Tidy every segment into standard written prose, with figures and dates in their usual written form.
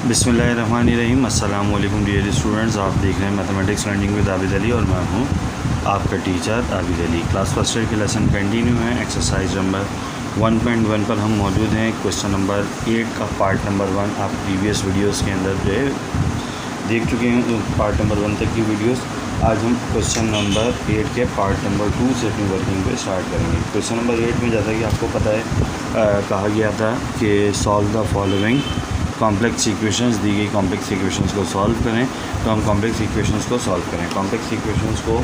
बिस्मिल्लाहिर्रहमानिर्रहीम। अस्सलाम वालेकुम डियर स्टूडेंट्स, आप देख रहे हैं mathematics learning with Abid Ali और मैं हूं आपका teacher Abid Ali. Class first year के लेसन कंटिन्यू है। एक्सरसाइज नंबर 1.1 पर हम मौजूद हैं। क्वेश्चन नंबर 8 का पार्ट नंबर 1 आप प्रीवियस वीडियोस के अंदर जो है देख चुके हैं, पार्ट नंबर 1 तक की वीडियोस। आज हम क्वेश्चन नंबर 8 के पार्ट नंबर 2 से अपनी वर्किंग पे स्टार्ट करेंगे। क्वेश्चन नंबर 8 में जैसा कि आपको पता है कहा गया था कि solve the following complex equations, दी गई कॉम्प्लेक्स इक्वेशंस को सॉल्व करें। तो हम कॉम्प्लेक्स इक्वेशंस को सॉल्व करें। कॉम्प्लेक्स इक्वेशंस को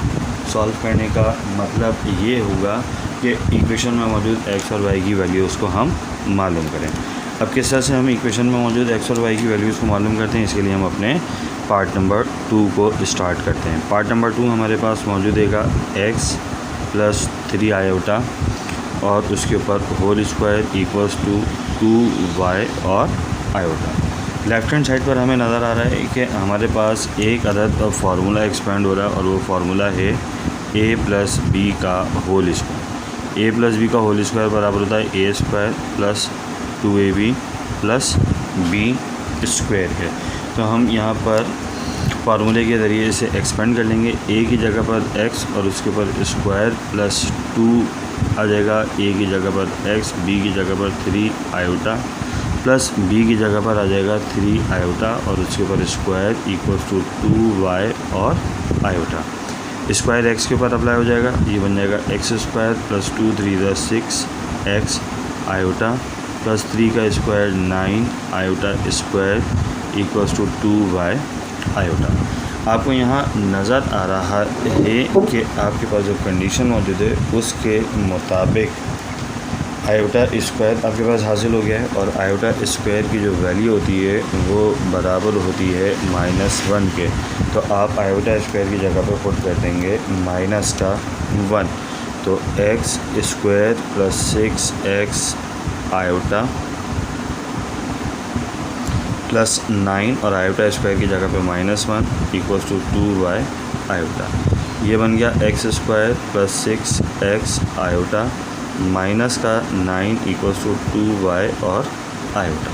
सॉल्व करने का मतलब ये होगा कि इक्वेशन में मौजूद x और y की वैल्यूज़ को हम मालूम करें। अब किस तरह से हम इक्वेशन में मौजूद x और y की वैल्यूज़ को मालूम करते हैं, इसके लिए हम अपने पार्ट नंबर 2 को स्टार्ट करते हैं। पार्ट नंबर 2 हमारे पास मौजूद है x + 3 आयोटा और उसके ऊपर whole square equals to 2y और आयोटा। लेफ्ट हैंड साइड पर हमें नज़र आ रहा है कि हमारे पास एक अदद फार्मूला एक्सपेंड हो रहा है और वो फार्मूला है a + b का होल स्क्वायर। a + b का होल स्क्वायर बराबर होता है a² + 2ab + b स्क्वायर है। तो हम यहाँ पर फार्मूले के ज़रिए इसे एक्सपेंड कर लेंगे। a की जगह पर x और उसके ऊपर स्क्वायर + 2 आ जाएगा। a की जगह पर x, b की जगह पर 3 आयोटा प्लस b की जगह पर आ जाएगा 3 आयोटा और उसके ऊपर स्क्वायर इक्वल्स टू 2y और आयोटा। स्क्वायर x के ऊपर अप्लाई हो जाएगा, ये बन जाएगा x² + 2 3 6 x आयोटा प्लस 3 का square 9 iota square equals to 2y iota. आपको यहाँ नज़र आ रहा है कि आपके पास जो कंडीशन मौजूद है उसके मुताबिक आयोटा स्क्वायर आपके पास हासिल हो गया है और आयोटा स्क्वायर की जो वैल्यू होती है वो बराबर होती है -1 के। तो आप आयोटा स्क्वायर की जगह पर पुट कर देंगे -1। तो x² + 6x आयोटा प्लस 9 और आयोटा स्क्वायर की जगह पे -1 इक्वल्स टू 2y आयोटा। ये बन गया x² + 6x आयोटा माइनस का 9 इक्वल्स टू 2y और आयोटा।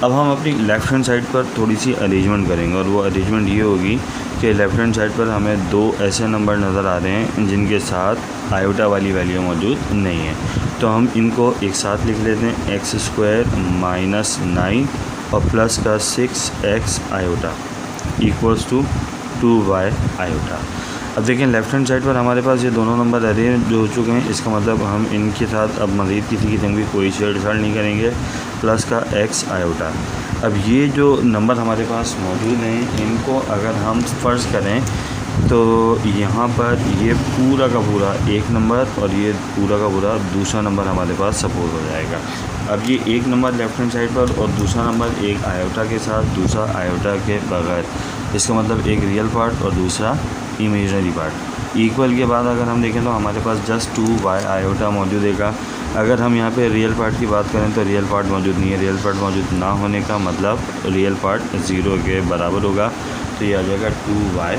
अब हम अपनी लेफ़्ट हैंड साइड पर थोड़ी सी अरेंजमेंट करेंगे और वो अरेंजमेंट ये होगी कि लेफ़्ट हैंड साइड पर हमें 2 ऐसे नंबर नज़र आ रहे हैं जिनके साथ आयोटा वाली वैल्यू मौजूद नहीं है। तो हम इनको एक साथ लिख लेते हैं, x² - 9 और प्लस का 6x iota equals to 2y iota. अब देखें लेफ़्ट हैंड साइड पर हमारे पास ये दोनों नंबर अरेंज हो चुके हैं। इसका मतलब हम इनके साथ अब मज़ीद किसी किस्म की कोई छेड़छाड़ नहीं करेंगे। प्लस का x आयोटा। अब ये जो नंबर हमारे पास मौजूद हैं इनको अगर हम फ़र्ज़ करें तो यहाँ पर ये पूरा का पूरा एक नंबर और ये पूरा का पूरा दूसरा नंबर हमारे पास सपोज हो जाएगा। अब ये एक नंबर लेफ़्ट हैंड साइड पर और दूसरा नंबर एक आयोटा के साथ, दूसरा आयोटा के बगैर। इसका मतलब एक रियल पार्ट और दूसरा इमेजनरी पार्ट। इक्वल के बाद अगर हम देखें तो हमारे पास जस्ट 2y आयोटा मौजूद है। अगर हम यहाँ पे रियल पार्ट की बात करें तो रियल पार्ट मौजूद नहीं है। रियल पार्ट मौजूद ना होने का मतलब रियल पार्ट 0 के बराबर होगा। तो ये आ जाएगा 2y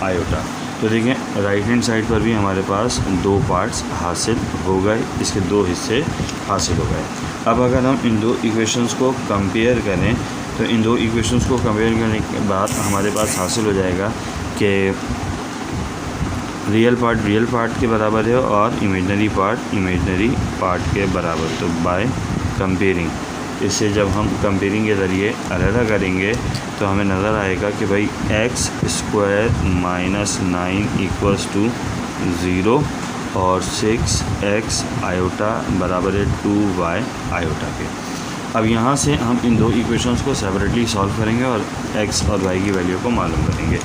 आयोटा। तो देखें राइट हैंड साइड पर भी हमारे पास 2 पार्ट्स हासिल हो गए, इसके 2 हिस्से हासिल हो गए। अब अगर हम इन 2 इक्वेशंस को कंपेयर करें तो इन 2 इक्वेशंस को कंपेयर करने के बाद हमारे पास हासिल हो जाएगा कि रियल पार्ट के बराबर है और इमेजनरी पार्ट के बराबर। तो बाय कंपेयरिंग, इससे जब हम कंपेयरिंग के ज़रिए अलग करेंगे तो हमें नज़र आएगा कि भाई x² - 9 इक्वल्स टू 0 और 6x आयोटा बराबर है 2y आयोटा के। अब यहाँ से हम इन 2 इक्वेशंस को सेपरेटली सॉल्व करेंगे और x और y की वैल्यू को मालूम करेंगे।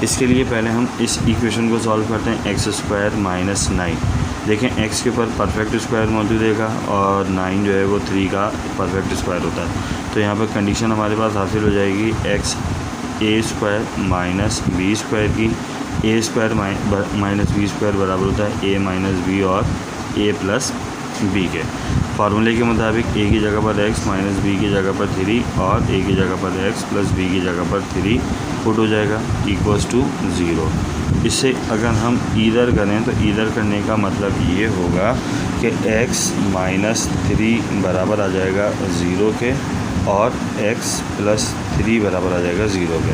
इसके लिए पहले हम इस इक्वेशन को सॉल्व करते हैं, x² - 9। देखें x के ऊपर परफेक्ट स्क्वायर मौजूद है और 9 जो है वो 3 का परफेक्ट स्क्वायर होता है। तो यहाँ पर कंडीशन हमारे पास हासिल हो जाएगी x a² - b² की। a² - b² बराबर होता है a - b और a + b के। फार्मूले के मुताबिक a की जगह पर x - b की जगह पर 3 और a की जगह पर x + b की जगह पर 3 पुट हो जाएगा इक्वल्स टू 0। इससे अगर हम ईदर करें तो ईदर करने का मतलब ये होगा कि x - 3 बराबर आ जाएगा 0 के और x प्लस 3 बराबर आ जाएगा 0 के।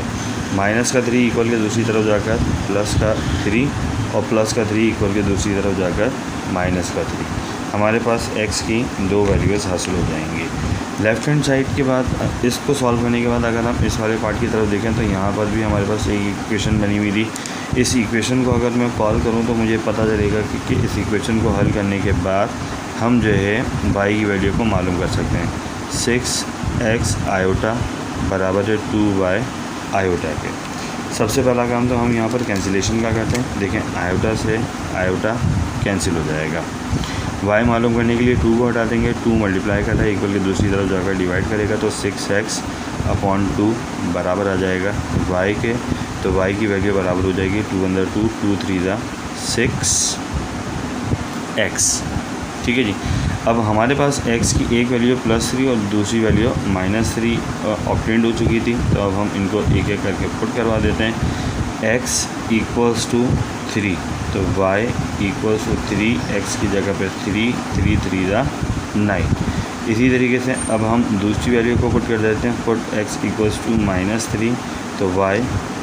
माइनस का 3 इक्वल के दूसरी तरफ जाकर प्लस का 3 और प्लस का 3 इक्वल के दूसरी तरफ जाकर माइनस का 3। हमारे पास x की दो वैल्यूज़ हासिल हो जाएंगी। लेफ़्ट हैंड साइड के बाद इसको सॉल्व करने के बाद अगर हम इस वाले पार्ट की तरफ देखें तो यहाँ पर भी हमारे पास एक इक्वेशन बनी हुई थी। इस इक्वेशन को अगर मैं कॉल करूँ तो मुझे पता चलेगा कि इस इक्वेशन को हल करने के बाद हम जो है y की वैल्यू को मालूम कर सकते हैं। 6x आयोटा बराबर है 2y आयोटा के। सबसे पहला काम तो हम यहाँ पर कैंसिलेशन का करते हैं। देखें आयोटा से आयोटा कैंसिल हो जाएगा। y मालूम करने के लिए 2 को हटा देंगे, 2 मल्टीप्लाई करता है इक्वल के दूसरी तरफ जाकर डिवाइड करेगा तो 6x अपॉन 2 बराबर आ जाएगा y के। तो y की वैल्यू बराबर हो जाएगी 2 अंदर 2, 2 3 ज़ा 6x। ठीक है जी। अब हमारे पास x की एक वैल्यू +3 और दूसरी वैल्यू -3 ऑब्टेंड हो चुकी थी। तो अब हम इनको एक एक करके पुट करवा देते हैं। x इक्वल्स टू 3 तो y इक्वल्स टू 3, x की जगह पर 3, 3 3 ज़ा 9। इसी तरीके से अब हम दूसरी वैल्यू को पुट कर देते हैं। पुट x इक्वल्स टू -3 तो y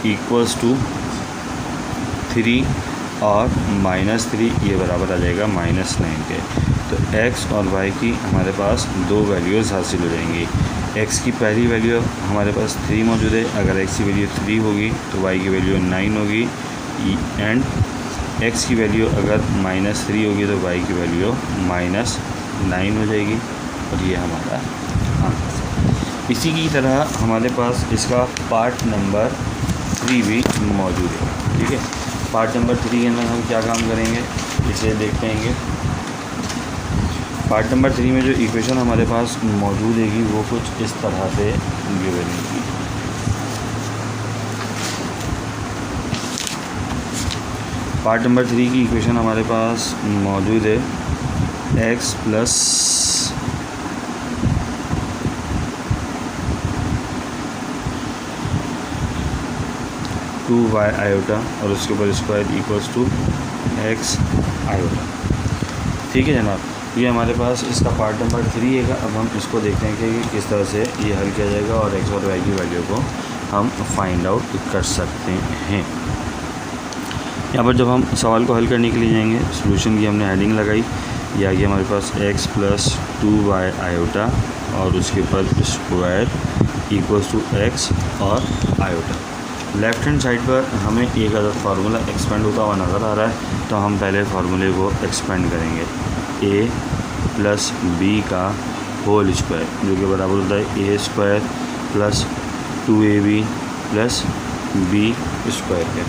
इक्वल्स टू 3 और -3 ये बराबर आ जाएगा -9 के। तो x और y की हमारे पास दो वैल्यूज़ हासिल हो जाएंगी। x की पहली वैल्यू हमारे पास 3 मौजूद है। अगर x की वैल्यू 3 होगी तो y की वैल्यू 9 होगी एंड x की वैल्यू अगर -3 होगी तो y की वैल्यू -9 हो जाएगी और ये हमारा आंसर। इसी की तरह हमारे पास इसका पार्ट नंबर 3 भी मौजूद है। ठीक है, पार्ट नंबर 3 के अंदर हम क्या काम करेंगे इसे देखते हैं। पार्ट नंबर 3 में जो इक्वेशन हमारे पास मौजूद है वो कुछ इस तरह से गिवन है। पार्ट नंबर 3 की इक्वेशन हमारे पास मौजूद है x प्लस 2y आयोटा और उसके ऊपर square equals to x iota. ठीक है जनाब, ये हमारे पास इसका पार्ट नंबर 3 है। अब हम इसको देखते हैं कि किस तरह से ये हल किया जाएगा और x और y की वैल्यू को हम फाइंड आउट कर सकते हैं। यहाँ पर जब हम सवाल को हल करने के लिए जाएंगे, सॉल्यूशन की हमने हेडिंग लगाई। ये आ गया हमारे पास x प्लस 2y आयोटा और उसके ऊपर स्क्वायर इक्वल्स टू x और आयोटा। लेफ़्ट हैंड साइड पर हमें एक अदर फार्मूला एक्सपेंड होता हुआ नज़र आ रहा है, तो हम पहले फार्मूले को एक्सपेंड करेंगे। a प्लस b का होल स्क्वायर जो कि बराबर होता है a square plus 2ab plus b square के।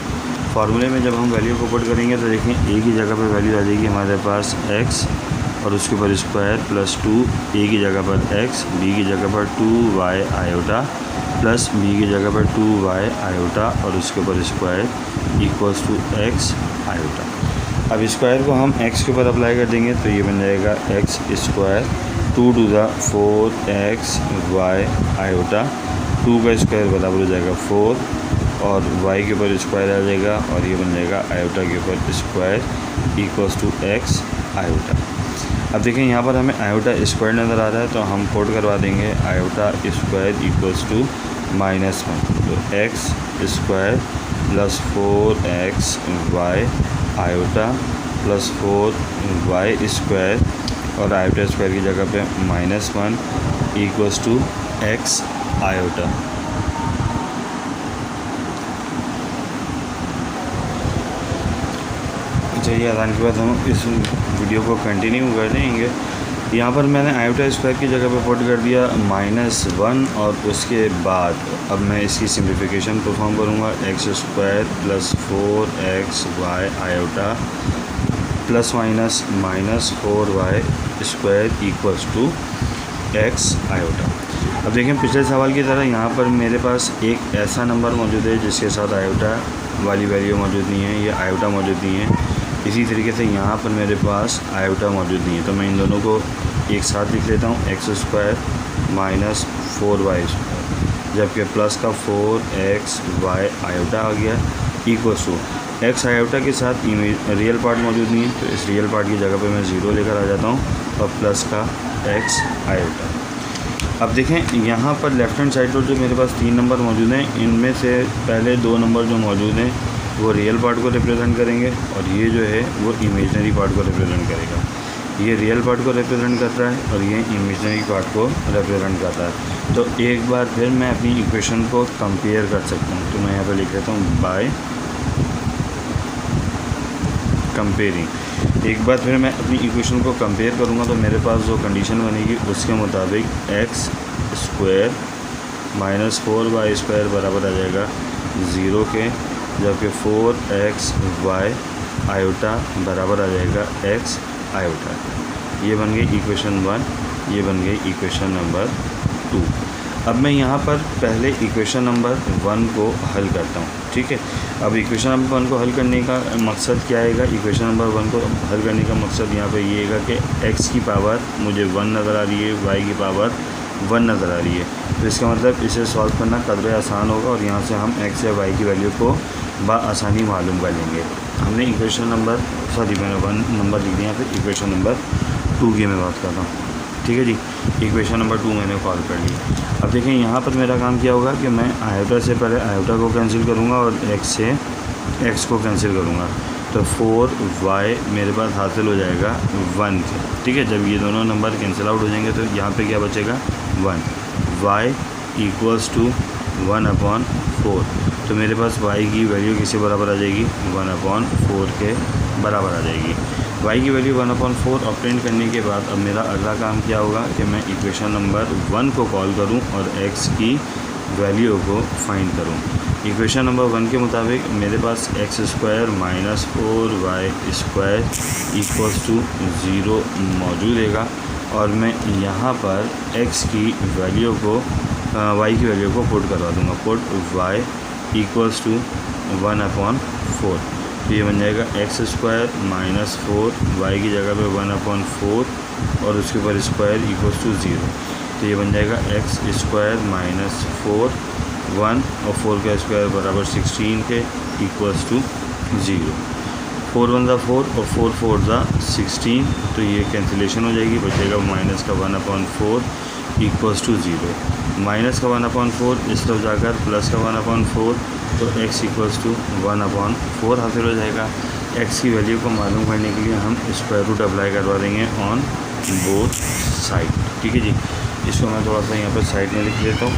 फार्मूले में जब हम वैल्यू को पुट करेंगे तो देखें a की जगह पर वैल्यू आ जाएगी हमारे पास x और उसके ऊपर स्क्वायर प्लस 2, a की जगह पर x, b की जगह पर 2y आयोटा प्लस b की जगह पर 2y आयोटा और उसके ऊपर square equals to x iota. अब स्क्वायर को हम x के ऊपर अप्लाई कर देंगे तो ये बन जाएगा x square 2 to the 4x y iota. 2 का स्क्वायर बराबर हो जाएगा 4 और y के ऊपर स्क्वायर आ जाएगा और ये बन जाएगा आयोटा के ऊपर square equals to x iota. अब देखें यहाँ पर हमें आयोटा स्क्वायर नज़र आ रहा है तो हम पुट करवा देंगे आयोटा स्क्वायर इक्वल्स टू -1 तो x square plus 4x y iota plus 4y square और आयोटा स्क्वायर की जगह पे -1 इक्वल्स टू x आयोटा। चाहिए आसान के बाद हम इस वीडियो को कंटिन्यू कर देंगे। यहाँ पर मैंने आयोटा स्क्वायर की जगह पे पुट कर दिया -1 और उसके बाद अब मैं इसकी सिम्प्लिफिकेशन परफॉर्म करूँगा। x square plus 4xy iota plus minus -4y square equals to x iota. अब देखें पिछले सवाल की तरह यहाँ पर मेरे पास एक ऐसा नंबर मौजूद है जिसके साथ आयोटा वाली वैल्यू मौजूद नहीं है, ये आयोटा मौजूद नहीं है। इसी तरीके से यहाँ पर मेरे पास आयोटा मौजूद नहीं है, तो मैं इन दोनों को एक साथ लिख लेता हूँ। x square minus 4y square जबकि प्लस का 4xy आयोटा आ गया इक्वल्स टू x आयोटा के साथ रियल पार्ट मौजूद नहीं है, तो इस रियल पार्ट की जगह पे मैं 0 लेकर आ जाता हूँ और प्लस का x आयोटा। अब देखें यहाँ पर लेफ़्ट हैंड साइड पर जो मेरे पास 3 नंबर मौजूद हैं, इनमें से पहले 2 नंबर जो मौजूद हैं वो रियल पार्ट को रिप्रेजेंट करेंगे और ये जो है वो इमेजनरी पार्ट को रिप्रेजेंट करेगा। ये रियल पार्ट को रिप्रेजेंट कर रहा है और ये इमेजनरी पार्ट को रिप्रेजेंट कर रहा है। तो एक बार फिर मैं अपनी इक्वेशन को कंपेयर कर सकता हूँ। तो मैं यहाँ पे लिख लेता हूँ बाय कंपेयरिंग। एक बार फिर मैं अपनी इक्वेशन को कंपेयर करूँगा तो मेरे पास जो कंडीशन बनेगी उसके मुताबिक x स्क्वायर माइनस 4y² बराबर आ जाएगा 0 के, जबकि 4xy आयोटा बराबर आ जाएगा x आयोटा। ये बन गई इक्वेशन 1, ये बन गई इक्वेशन नंबर 2। अब मैं यहाँ पर पहले इक्वेशन नंबर 1 को हल करता हूँ, ठीक है। अब इक्वेशन नंबर 1 को हल करने का मकसद क्या आएगा? इक्वेशन नंबर 1 को हल करने का मकसद यहाँ पे ये है कि x की पावर मुझे 1 नज़र आ रही है, y की पावर 1 नज़र आ रही है। तो इसका मतलब इसे सॉल्व करना कदर आसान होगा और यहाँ से हम x या y की वैल्यू को बआसानी मालूम कर लेंगे। हमने इक्वेशन नंबर मैंने 1 नंबर लिख दिया, फिर इक्वेशन नंबर 2 की मैं बात कर रहा हूँ, ठीक है जी। इक्वेशन नंबर 2 मैंने कॉल कर ली। अब देखें यहाँ पर मेरा काम क्या होगा कि मैं आयोटा से पहले आयोटा को कैंसिल करूँगा और x से x को कैंसिल करूँगा। तो 4y मेरे पास हासिल हो जाएगा 1 के, ठीक है। जब ये दोनों नंबर कैंसिल आउट हो जाएंगे तो यहाँ पे क्या बचेगा 1। y equals to 1/4। तो मेरे पास y की वैल्यू किसके बराबर आ जाएगी? 1/4 के बराबर आ जाएगी। y की वैल्यू 1/4 ऑब्टेन करने के बाद अब मेरा अगला काम क्या होगा कि मैं इक्वेशन नंबर 1 को कॉल करूं और x की वैल्यू को फाइंड करूं। इक्वेशन नंबर 1 के मुताबिक मेरे पास x² minus 4y² equals to 0 मौजूद रहेगा और मैं यहाँ पर x की वैल्यू को y की वैल्यू को पुट करवा दूँगा। Put y equals to 1/4। तो ये बन जाएगा x² माइनस 4 y की जगह पे 1/4 और उसके ऊपर स्क्वायर इक्वल्स टू 0। तो ये बन जाएगा x² माइनस 4 1 और 4 का स्क्वायर बराबर 16 के इक्वल्स टू 0। 4 1 4 और 4 4 16। तो ये कैंसिलेशन हो जाएगी, बचेगा माइनस का 1/4 इक्वल्स टू 0। माइनस का 1/4 इस तरफ जाकर प्लस का 1/4 तो x इक्वल्स टू 1/4 हासिल हो जाएगा। x की वैल्यू को मालूम करने के लिए हम स्क्वायर रूट अप्लाई करवा देंगे ऑन बोथ साइड, ठीक है जी। इसको मैं थोड़ा सा यहाँ पर साइड में लिख लेता हूँ।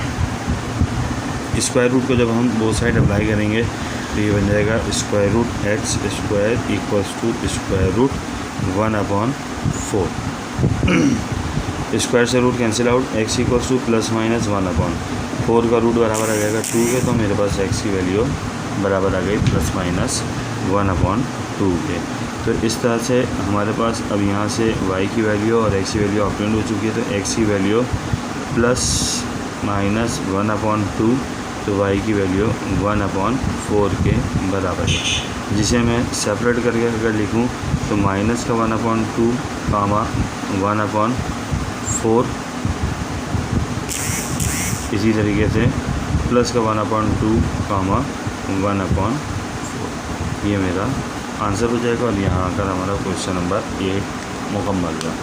स्क्वायर रूट को जब हम बोथ साइड अप्लाई करेंगे तो ये बन जाएगा square root x² equals to square root 1/4। Square से root cancel out, x equals to plus minus 1/4 का रूट बराबर आ जाएगा 2 के। तो मेरे पास x की वैल्यू बराबर आ गई प्लस माइनस 1/2 के। तो इस तरह से हमारे पास अब यहाँ से y की वैल्यू और x की वैल्यू ऑब्टेन हो चुकी है। तो x की वैल्यू प्लस माइनस 1/2 तो y की वैल्यू 1/4 के बराबर है, जिसे मैं सेपरेट करके अगर लिखूँ तो माइनस का 1/2 कामा 1/4, इसी तरीके से प्लस का 1/2 कामा 1/4। ये मेरा आंसर हो जाएगा और यहाँ आकर हमारा क्वेश्चन नंबर 8 मुकम्मल हुआ।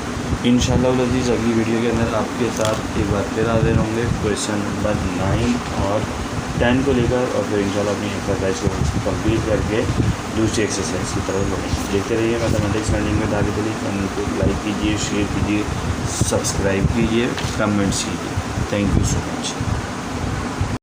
इंशाअल्लाह अज़ीज़ अगली वीडियो के अंदर आपके साथ एक बार फिर हाजिर होंगे क्वेश्चन नंबर 9 और 10 को लेकर, और फिर इंशाअल्लाह अपनी एक्सरसाइज को कंप्लीट करके दूसरी एक्सरसाइज की तरफ बढ़ेंगे। देखते रहिए मैथमेटिक्स लर्निंग में दाखिल करिए। चैनल को लाइक कीजिए, शेयर कीजिए, सब्सक्राइब कीजिए, कमेंट्स कीजिए। Thank you so much.